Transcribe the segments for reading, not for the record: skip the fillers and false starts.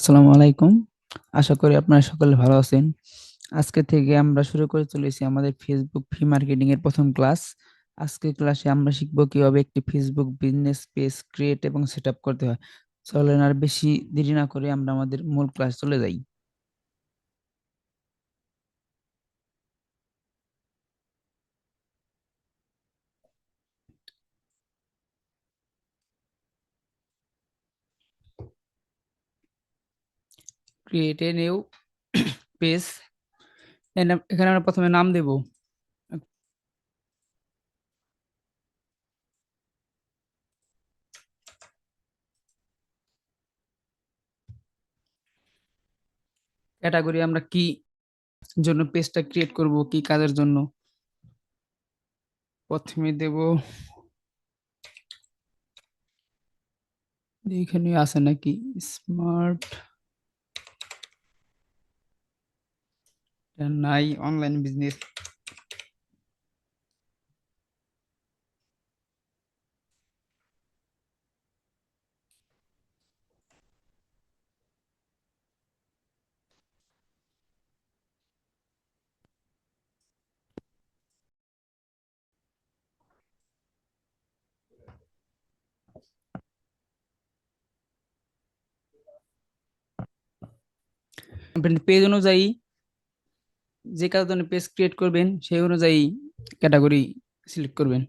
আসসালামু আলাইকুম। আশা করি আপনারা সকলে ভালো আছেন। আজকে থেকে আমরা শুরু করে চলেছি আমাদের ফেসবুক ফ্রি মার্কেটিং এর প্রথম ক্লাস। আজকের ক্লাসে আমরা শিখব কিভাবে একটি ফেসবুক বিজনেস পেজ ক্রিয়েট এবং সেটআপ করতে হয়। চলেন আর বেশি দেরি না করে আমরা আমাদের মূল ক্লাস চলে যাই। ক্রিয়েট এ নিউ পেজ, এখানে আমরা প্রথমে নাম দেব। ক্যাটাগরি আমরা কি জন্য পেজটা ক্রিয়েট করব, কি কাজের জন্য। প্রথমে দেব, এখানে আছে নাকি স্মার্ট, নাই অনলাইন বিজনেস। পেজ অনুযায়ী যে কাজের জন্য পেজ ক্রিয়েট করবেন সেই অনুযায়ী ক্যাটাগরি সিলেক্ট করবেন।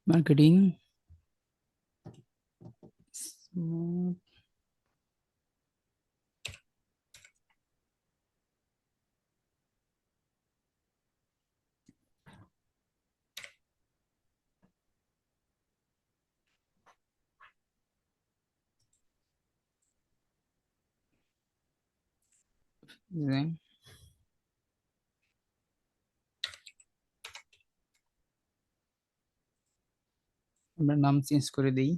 মার্কেটিং, আমরা নাম চেঞ্জ করে দিই।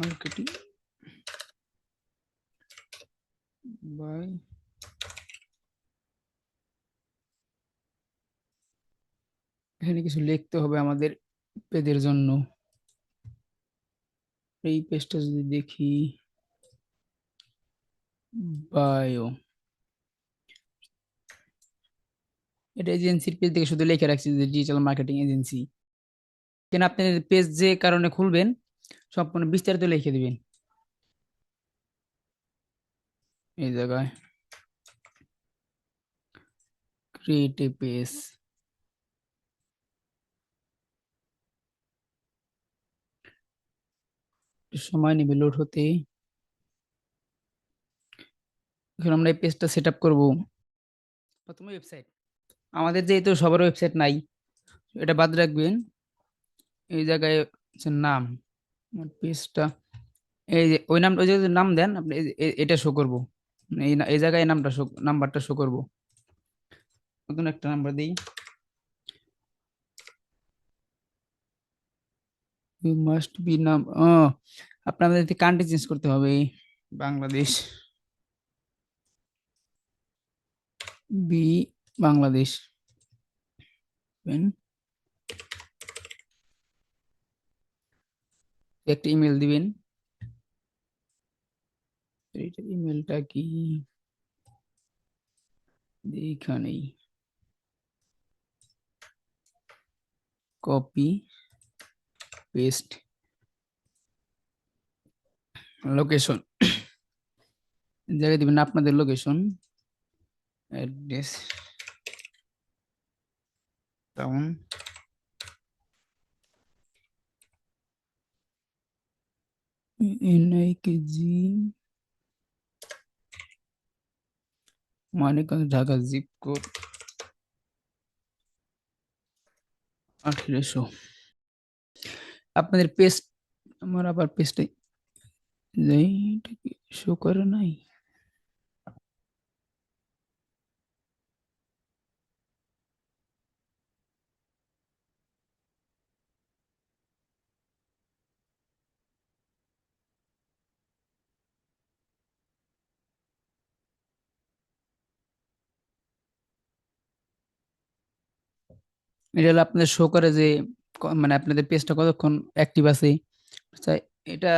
মার্কেটিং বাই, এখানে কিছু লিখতে হবে আমাদের পেজের জন্য। এই পেজটা যদি দেখি, বায়ো, এটা এজেন্সির পেজ থেকে শুধু লিখে রাখছি যে ডিজিটাল মার্কেটিং এজেন্সি। কেন আপনি পেজ যে কারণে খুলবেন সম্পূর্ণ বিস্তারিত লিখে দিবেন এই জায়গায়। ক্রিয়েট এ পেজ, সময় নেবে লোড হতে। এখন আমরা এই পেজটা সেট আপ করবো। প্রথমে ওয়েবসাইট, আমাদের যেহেতু সবার ওয়েবসাইট নাই, এটা বাদ রাখবেন। এই জায়গায় হচ্ছে নাম, পেজটা এই যে ওই নাম, ওই যে নাম দেন আপনি, এটা শো করবো। এই জায়গায় নামটা শো, নাম্বারটা শো করবো। নতুন একটা নাম্বার দিই। ইউ মাস্ট বি নাম, ও আপনাদের কান্ট্রি চেঞ্জ করতে হবে। বাংলাদেশ, বি বাংলাদেশ। একটা ইমেল দিবেন। ইমেলটা কি এখানেই, কপি পেস্ট। লোকেশন, জায়গায় দিবেন আপনাদের location, address, town, NIKG, Manikganj, Dhaka, zip code 1800। আপনাদের পেজ, আমার আবার পেজটা যাই, এটা কি শো করে নাই? এটা হলো আপনাদের শো করে যে মানে আপনাদের পেজটা কতক্ষণ অ্যাক্টিভ আছে। আচ্ছা, এটা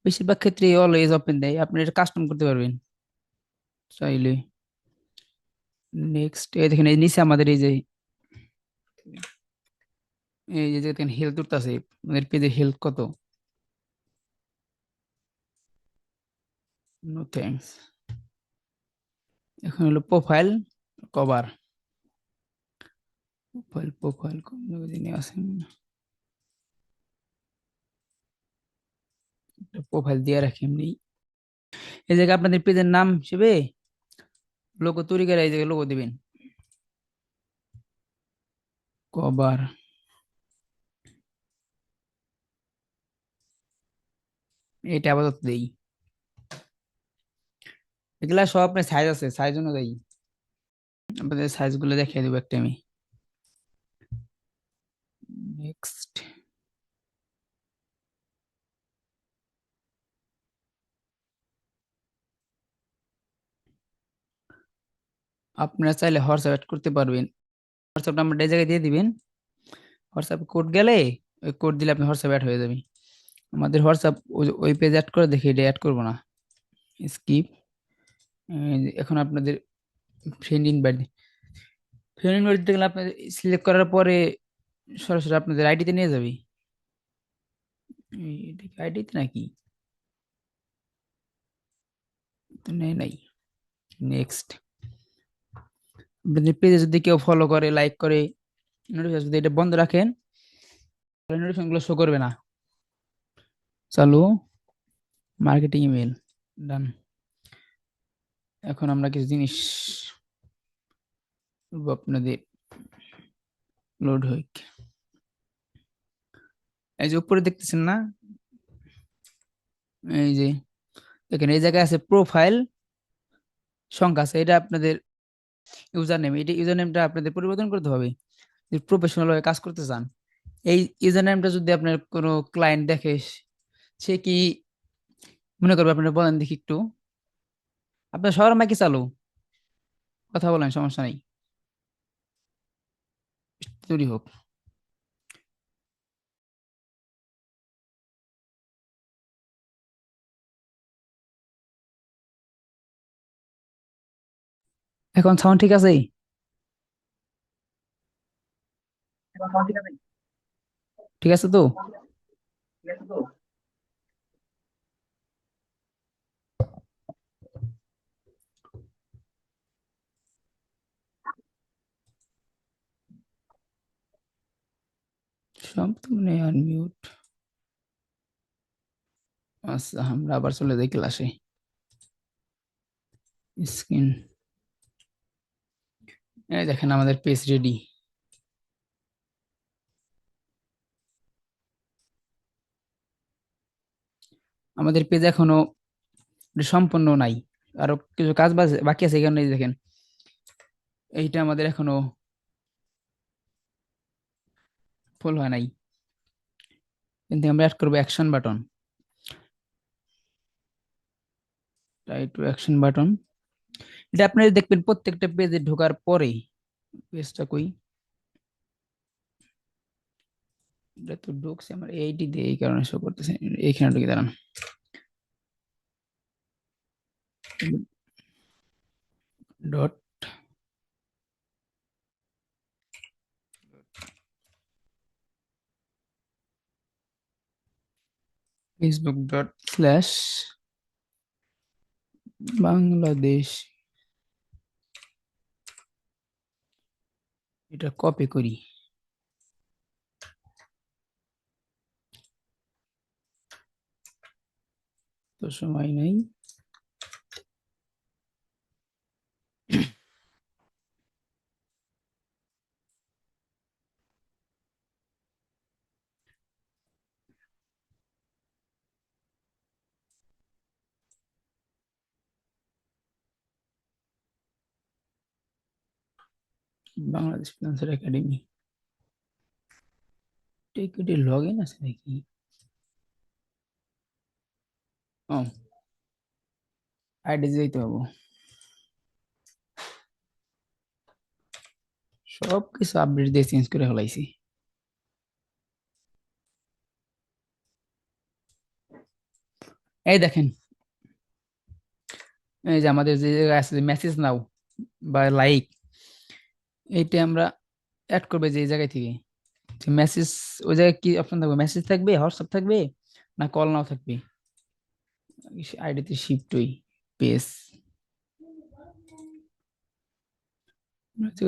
বেশিরভাগ ক্ষেত্রে অলওয়েজ ওপেন দেয়, আপনি এটা কাস্টম করতে পারবেন চাইলে। নেক্সট এই দেখেন, এই নিচে আমাদের এই যে দেখেন হেলথ উঠতেছে, আমাদের পেজে হেলথ কত। No thanks. এখন হলো প্রোফাইল কভার। প্রোফাইল কোন জায়গায় আছে, প্রোফাইল দিয়ে রাখি এমনি। এই জায়গায় আপনাদের পেজের নাম হিসেবে লোগো তৈরি করে এই জায়গায় লোগো দিবেন, কভার। এটা আপাতত দেই। এগুলা সব আপনার সাইজ আছে, সাইজ অনুযায়ী আপনাদের সাইজ গুলো দেখিয়ে দেবো একটা আমি। নেক্সট, আপনারা চাইলে হোয়াটসঅ্যাপ অ্যাড করতে পারবেন। হোয়াটসঅ্যাপ নাম্বারটা এই জায়গায় দিয়ে দিবেন। হোয়াটসঅ্যাপ কোড গেলে ওই কোড দিলে আপনি হোয়াটসঅ্যাপ অ্যাড হয়ে যাবে। আমাদের হোয়াটসঅ্যাপ ওই পেজ অ্যাড করে দেখি, এটা অ্যাড করবো না, স্কিপ। এখন আপনাদের ফ্রেন্ড ইনভাইট, ফ্রেন্ড ইনভাইট দিতে গেলে আপনাদের সিলেক্ট করার পরে সরাসরি আপনাদের আইডিতে নিয়ে যাবে। আইডিতে নাকি তো নেই নাই। নেক্সট, আপনাদের পেজে যদি কেউ ফলো করে, লাইক করে, নোটিফিকেশন যদি এটা বন্ধ রাখেন তাহলে নোটিফিকেশন গুলো শো করবে না। চালু, মার্কেটিং ইমেল, ডান। এখন আমরা কিছু জিনিস বলবো আপনাদের, লোড হই। এই যে উপরে দেখতেছেন না, এই যে দেখেন এই জায়গায় আছে প্রোফাইল সংখ্যা আছে, এটা আপনাদের ইউজার নেম। এটা ইউজার নেমটা আপনাদের পরিবর্তন করতে হবে যদি প্রফেশনাল ভাবে কাজ করতে চান। এই ইউজার নেমটা যদি আপনার কোনো ক্লায়েন্ট দেখে, সে কি মনে করবে, আপনারা বলেন দেখি একটু। আপনার সবার মাইকে চালু, কথা বলেন, সমস্যা নেই, তৈরি হোক। এখন সাউন্ড ঠিক আছে? ঠিক আছে তো? সব তো মানে আনমিউট। আচ্ছা, আমরা আবার চলে যাই ক্লাসে। স্ক্রিন, এই দেখেন আমাদের পেজ রেডি। আমাদের পেজ এখনো সম্পূর্ণ নাই, আরো কিছু কাজ বাকি আছে। এখানে এই দেখেন, এইটা আমাদের এখনো ফুল হয় নাই, কিন্তু আমরা অ্যাড করবো action button. Try to action button, এটা আপনারা দেখবেন প্রত্যেকটা পেজে ঢোকার পরে। পেজটা কই, এটা তো ঢুকছে আমার এইটি দিয়ে, এই কারণে শো করতেছে। এইখানে ঢুকে দাঁড়ান, ডট facebook.com/বাংলাদেশ। এটা কপি করি, তো সময় নেই। বাংলাদেশ ফ্রিল্যান্সার একাডেমি, টিকিটের লগ ইন আছে নাকি? ও, আইডি দিতে হবে। সবকিছু আপডেট দিয়ে চেঞ্জ করে ফেলাইছি। এই দেখেন, এই যে আমাদের যে জায়গায় আছে মেসেজ নাও বা লাইক, এইটা আমরা অ্যাড করবে যে এই জায়গায় থেকে। মেসেজ, ওই জায়গায় কি অপশন থাকবে? মেসেজ থাকবে, হোয়াটসঅ্যাপ থাকবে, না কল নাও থাকবে? আইডিতে শিফট ওই পেজ,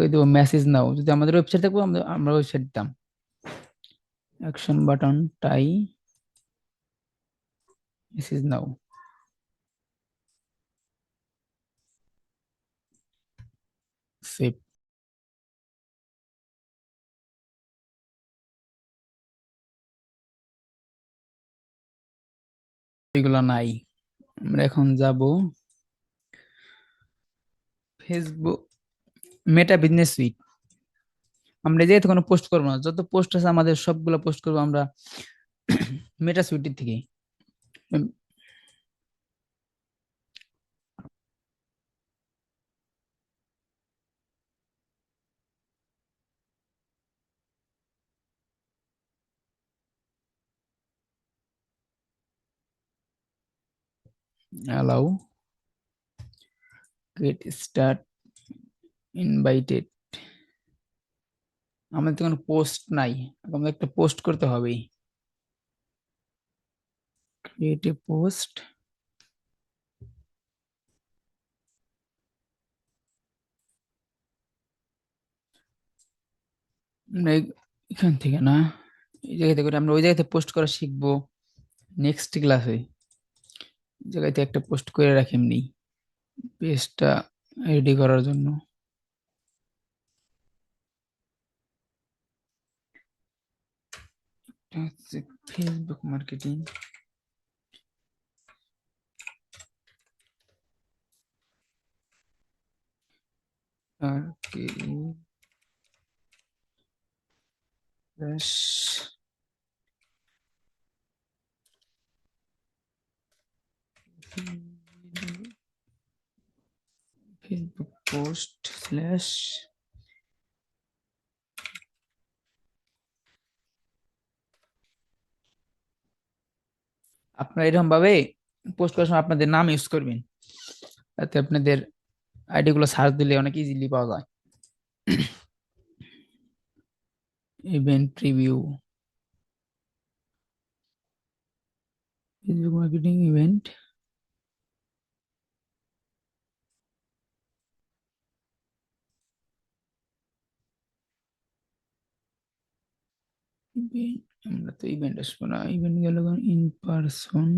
ওই দেবো মেসেজ নাও। যদি আমাদের ওয়েবসাইট থাকবো আমরা আমরা ওয়েবসাইট দিতাম, অ্যাকশন বাটন টাই মেসেজ নাও। সেভ, এগুলো নাই। আমরা এখন যাব ফেসবুক মেটা বিজনেস সুইট। আমরা যেহেতু কোনো পোস্ট করবো না, যত পোস্ট আছে আমাদের সবগুলো পোস্ট করবো আমরা মেটা সুইটের থেকে। Allow, get start, invited. আমাদের তো কোনো পোস্ট নাই, আমাদের একটা পোস্ট করতে হবে। ক্রিয়েট এ পোস্ট, এখান থেকে না, এই জায়গা থেকে আমরা ওই জায়গাতে পোস্ট করা শিখবো নেক্সট ক্লাসে। জায়গাতে একটা পোস্ট করে রাখি এমনি পেজটা রেডি করার জন্য। এটা হচ্ছে ফেসবুক মার্কেটিং, আর কি ফেসবুক পোস্ট স্ল্যাশ। আপনারা এরকম ভাবে পোস্ট করার সময় আপনাদের নাম ইউজ করবেন, তাতে আপনাদের আইডি গুলো সার্চ দিলে অনেক ইজিলি পাওয়া যায়। Event review, Facebook marketing event, আমরা তো ইভেন্ট আসবো না, ইভেন্ট গেল ইন পারসন,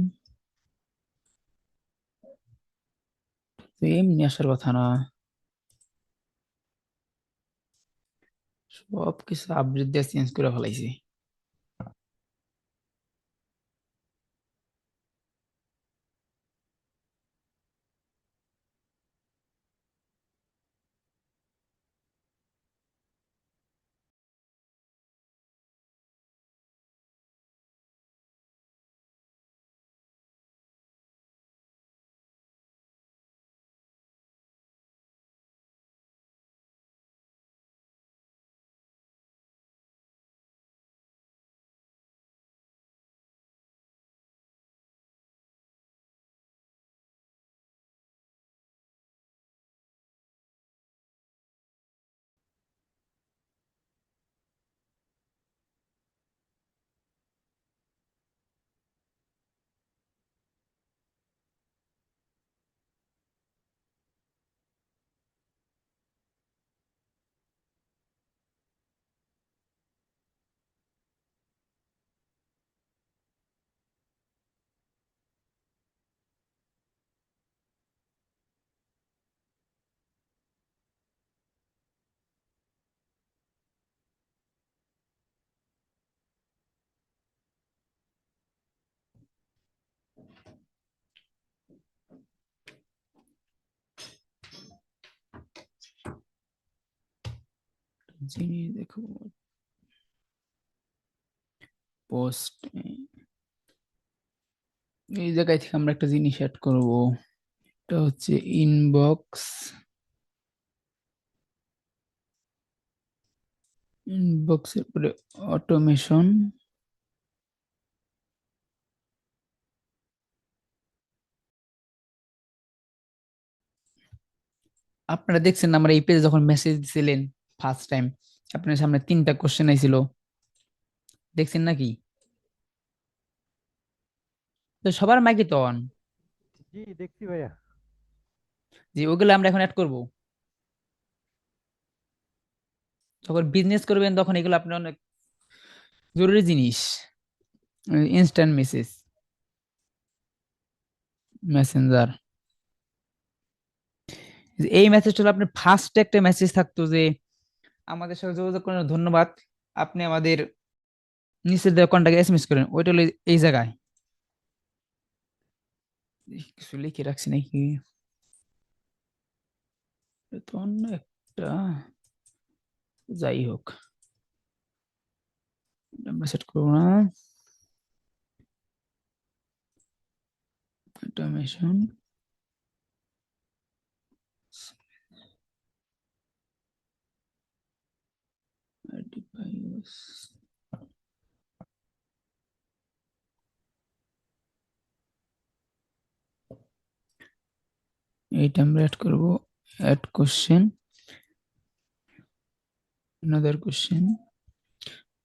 তো এমনি আসার কথা না। সব কিছু আপডেট দিয়ে চেঞ্জ করে ফেলাইছি। জিনিস দেখো, পোস্ট, এই জায়গায় থেকে আমরা একটা জিনিস অ্যাড করব। এটা হচ্ছে ইনবক্স ইনবক্সের পরে অটোমেশন। আপনারা দেখছেন আমার এই পেজে যখন মেসেজ দিছিলেন ফার্স্ট টাইম, আপনার সামনে 3টা কোশ্চেন আইছিল, দেখছেন নাকি? তো সবার মাইকে তো অন। জি দেখছি ভাইয়া। যে ওগুলো আমরা এখন অ্যাড করব, যখন বিজনেস করবেন তখন এগুলো আপনার অনেক জরুরি জিনিস। Instant message, Messenger. এই মেসেজটা হলো আপনার ফার্স্ট একটা মেসেজ থাকতো যে আমাদের সাথে যোগাযোগ করার জন্য ধন্যবাদ, আপনি আমাদের নিচের দেওয়া কন্টাক্টে এসএমএস করেন, ওইটা হলো এই জায়গায়। কিছু লিখে রাখছি নাকি? এটা তো অন্য একটা, যাই হোক আমরা সেট করবো না। অটোমেশন, এইটা আমরা অ্যাড করবো। Add question, another question.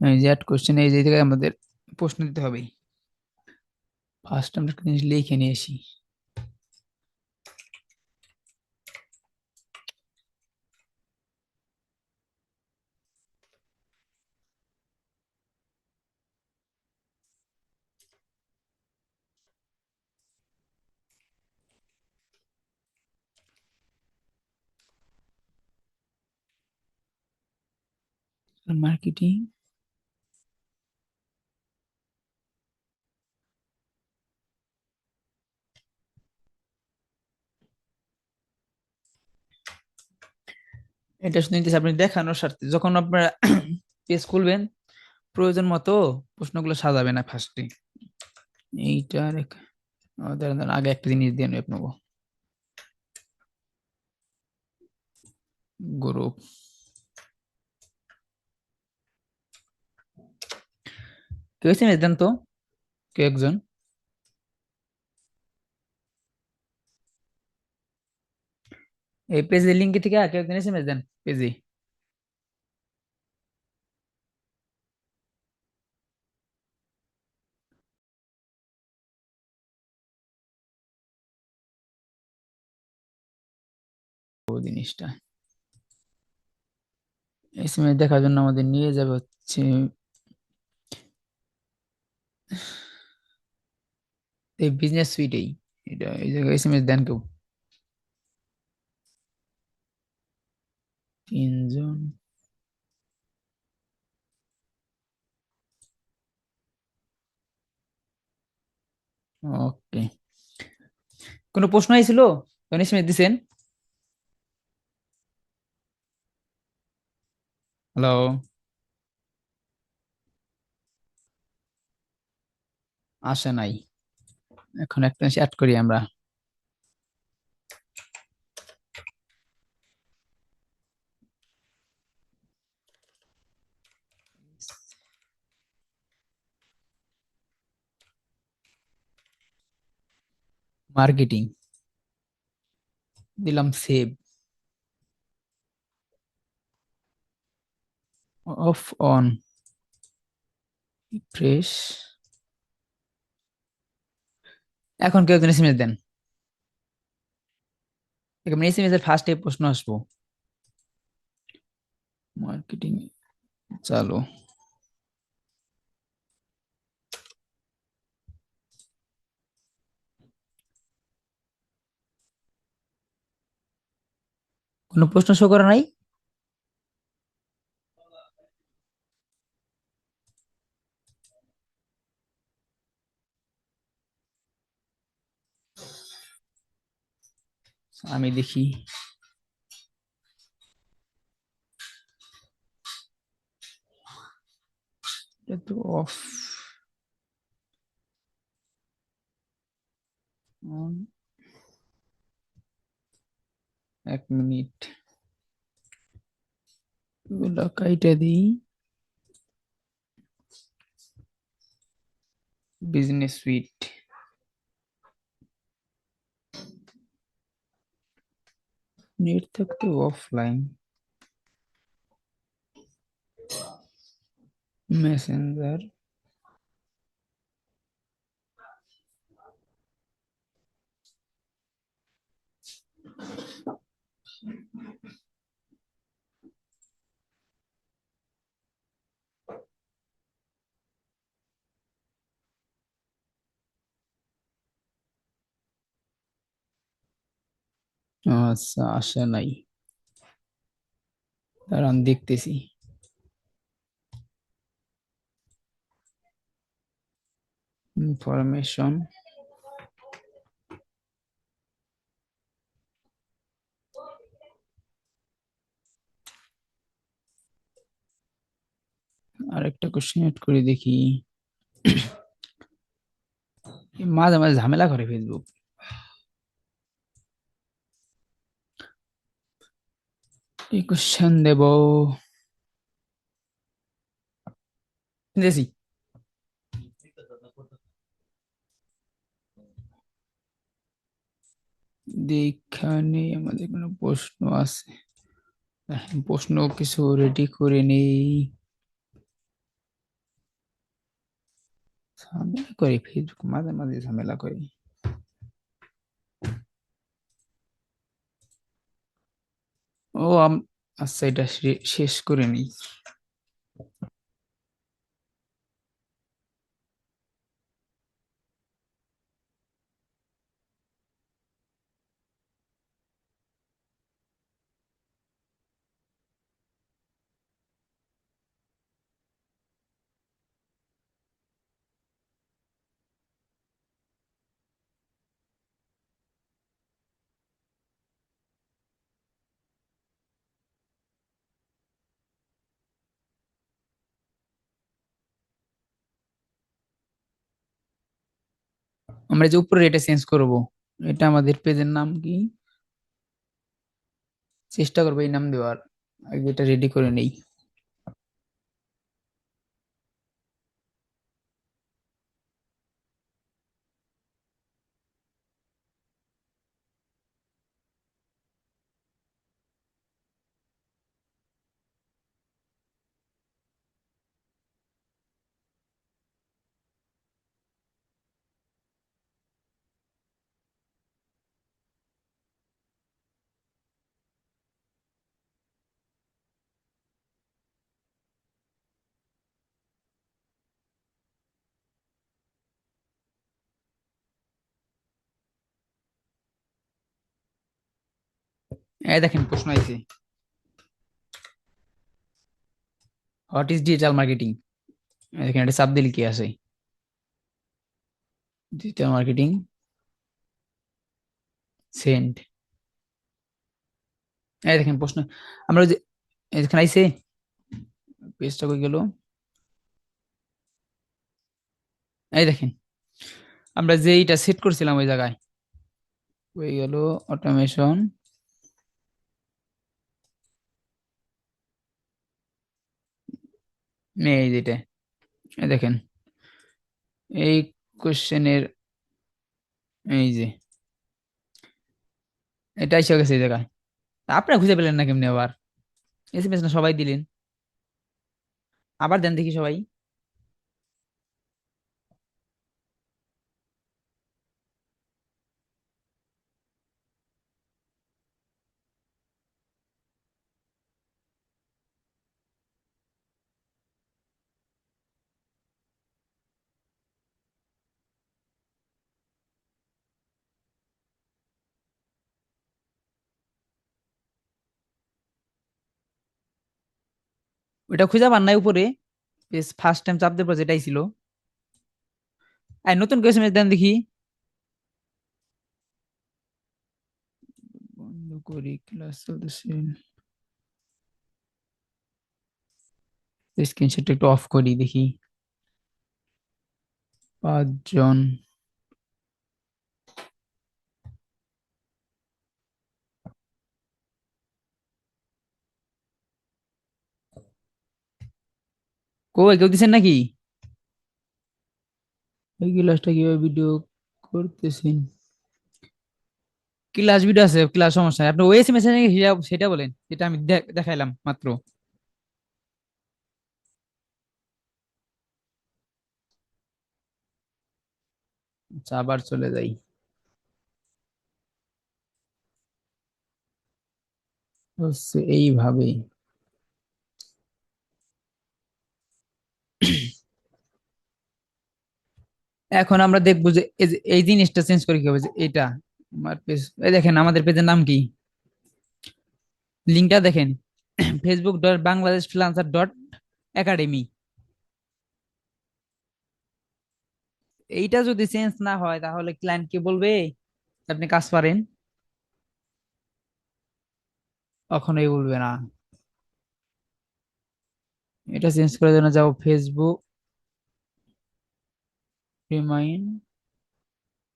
এই যে অ্যাড কোশ্চেন, এই যে জায়গায় আমাদের প্রশ্ন দিতে হবে। ফার্স্ট আমরা একটা জিনিস লিখে নিয়ে আসি। মার্কেটিং, এটা শুনে নিতেছি আপনি দেখানোর স্বার্থে, যখন আপনারা পেজ খুলবেন প্রয়োজন মতো প্রশ্নগুলো সাজাবে না ফার্স্টে। এইটার দাঁড়ান, দাঁড়ান, আগে একটা জিনিস দিয়ে নেই আপনাকে। গ্রুপ, কেউ এসএমএস দেন তো, কেউ একজন। এই পেজের লিঙ্ক থেকে কেউ একজন এসএমএস দেন পেজে। ও জিনিসটা এসএমএস দেখার জন্য আমাদের নিয়ে যাবে হচ্ছে এই বিজনেস সুইটেই। এটা এই জায়গায় এসএমএস দেন কেউ, 3 জন। ওকে, কোনো প্রশ্ন আইছিল তখন এসএমএস দিছেন? হ্যালো, আসে নাই। এখন একটা অ্যাড করি আমরা, মার্কেটিং, দিলাম সেভ, অফ অন, ফ্রেশ। এখন কেউ একজন এসএমএস দেন, এখানে এসএমএস এর ফার্স্টে প্রশ্ন আসবো, মার্কেটিং চালু। কোনো প্রশ্ন শো করা নাই? আমি দেখি, এটা তো অফ অন। 1 মিনিট, এগুলা কাইটা দিই। বিজনেস সুইট, নেট থাকতে অফলাইন, মেসেঞ্জার। আচ্ছা, আসে নাই, দাঁড়ান দেখতেছি। ইনফরমেশন, আরেকটা কোশ্চেন এড করে দেখি। মাঝে মাঝে ঝামেলা করে ফেসবুক। এই কোশ্চেন দেব, দিয়েছি। এখানে আমাদের কোনো প্রশ্ন আছে? প্রশ্ন কিছু রেডি করে নেই। ঝামেলা করে ফেসবুক, মাঝে মাঝে ঝামেলা করে। ও আচ্ছা, এটা শেষ করে নিই। আমরা যে উপরে এটা চেঞ্জ করব, এটা আমাদের পেজের নাম কি? চেষ্টা করবো এই নাম দেওয়ার। আগে এটা রেডি করে নেই। এই দেখেন প্রশ্ন আছে, হোয়াট ইজ ডিজিটাল মার্কেটিং। দেখেন এটা চাপ দিলে কি আসে? Digital marketing send. এই দেখেন প্রশ্ন, আমরা ওই যে এখানে আইছে, পেজটা কই গেল? এই দেখেন, আমরা যে এইটা সেট করছিলাম ওই জায়গায় হয়ে গেল অটোমেশন। এই যেটা, এই দেখেন এই কোশ্চেনের, এই যে এটা এসে গেছে এই জায়গায়। আপনারা খুঁজে পেলেন না কেমনি আবার? এসএমএস না সবাই দিলেন, আবার দেন দেখি সবাই। ওটা খুঁজে পান নাই উপরে? পেজ ফার্স্ট টাইম চাপ দেওয়ার পর যেটাই ছিল। আর নতুন করে এসএমএস দেন দেখি। বন্ধ করি, ক্লাস চলতেছে। স্ক্রিনশটটা একটু অফ করি দেখি। 5 জন। কই কেউ দিচ্ছেন নাকি? এই ক্লাসটা কিভাবে ভিডিও করতেছেন? ক্লাস ভিডিও আছে, ক্লাস সমস্যা নাই। আপনি ওএস মেসেজ সেটা বলেন, যেটা আমি দেখাইলাম মাত্র। আচ্ছা, আবার চলে যাই। হচ্ছে এইভাবে। এখন আমরা দেখবো যে এই জিনিসটা চেঞ্জ করে কি হবে, যে এটা আমার পেজ। এই দেখেন আমাদের পেজের নাম কি, লিঙ্কটা দেখেন, facebook.bangladeshfreelancer.academy। এইটা যদি চেঞ্জ না হয় তাহলে ক্লায়েন্ট কি বলবে আপনি কাজ পারেন? কখনোই বলবে না। এটা চেঞ্জ করার জন্য যাও Facebook, remind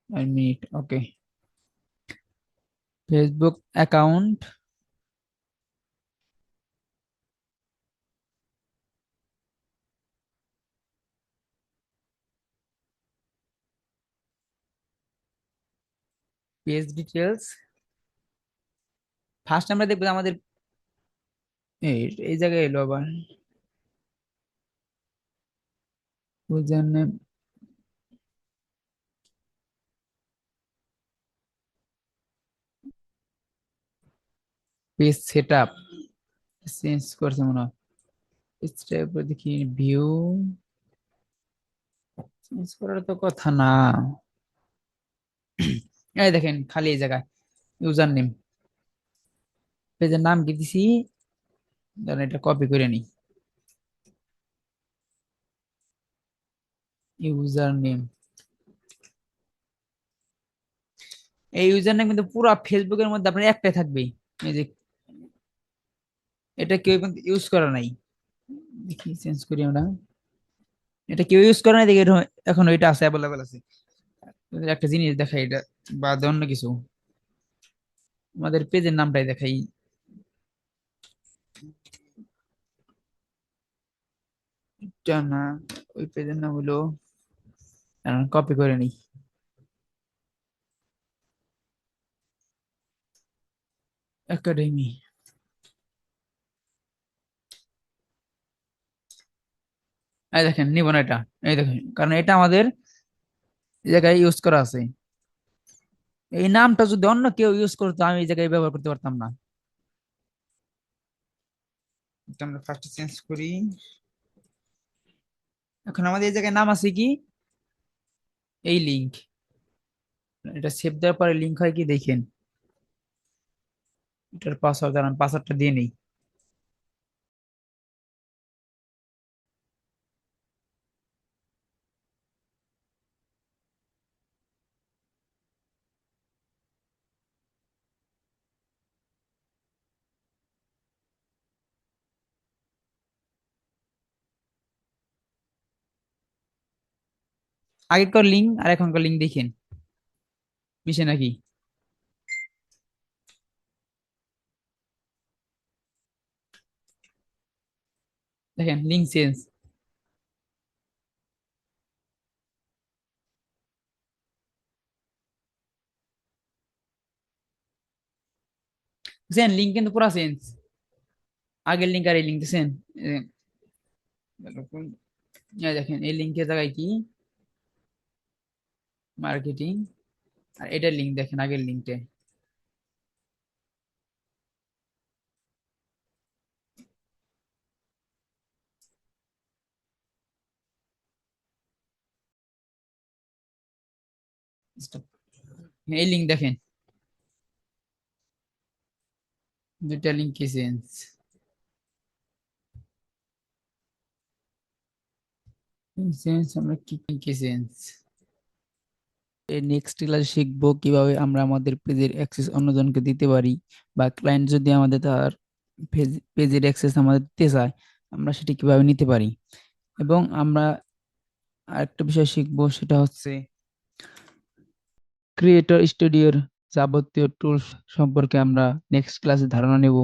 minute, okay, Facebook account, page details. First আমরা দেখবো যে আমাদের এই এই জায়গায় এলো আবার user name, page setup change করছে মনে হয়। স্টেপ দেখি, ভিউ চেঞ্জ করার তো কথা না। এই দেখেন খালি এই জায়গায় ইউজার নেম, পেজের নাম কি দিছি, ধরেন এটা কপি করে নিই, ইউজার নেম। এই ইউজার নেম কিন্তু পুরো ফেসবুকের মধ্যে আপনার একটাই থাকবে। এই যে এটা কেউ কিন্তু ইউজ করা নাই, দেখি চেঞ্জ করি আমরা। এটা কেউ ইউজ করে নাই দেখে এখন এটা আছে, অ্যাভেলেবেল আছে। একটা জিনিস দেখাই, এটা বা অন্য কিছু, আমাদের পেজের নামটাই দেখাই। এটা না, ওই পেজের নাম হলো, কপি করে নিই, একাডেমি। এই দেখেন নিব না এটা, এই দেখেন, কারণ এটা আমাদের এই জায়গায় ইউজ করা আছে। এই নামটা যদি অন্য কেউ ইউজ করতো আমি এই জায়গায় ব্যবহার করতে পারতাম না। এটা আমরা ফার্স্ট চেঞ্জ করি। এখন আমাদের এই জায়গায় নাম আছে কি, এই লিংক। এটা সেভ দেওয়ার পরে লিংক হয় কি দেখেন, এটার পাসওয়ার্ড, দাঁড়ান পাসওয়ার্ডটা দিয়ে নেই। আগেরকার লিঙ্ক আর এখনকার লিঙ্ক দেখেন মিশে নাকি। দেখেন লিঙ্ক চেঞ্জ, বুঝছেন, লিঙ্ক কিন্তু পুরা চেঞ্জ। আগের লিঙ্ক আর এই লিঙ্ক দিচ্ছেন, দেখেন এই লিঙ্কের জায়গায় কি মার্কেটিং, আর এটার লিঙ্ক দেখেন আগের লিঙ্কটা। এই লিঙ্ক দেখেন, দুইটা লিঙ্ক কি চেঞ্জ, চেঞ্জ আমরা কি চেঞ্জ। এই নেক্সট ক্লাসে শিখবো কিভাবে আমরা আমাদের পেজের অ্যাক্সেস অন্যজনকে দিতে পারি, বা ক্লায়েন্ট যদি আমাদের তার পেজের অ্যাক্সেস আমাদের দিতে চায় আমরা সেটা কিভাবে নিতে পারি। এবং আমরা আরেকটা বিষয় শিখবো, সেটা হচ্ছে ক্রিয়েটর স্টুডিওর যাবতীয় টুলস সম্পর্কে আমরা নেক্সট ক্লাসে ধারণা নেব।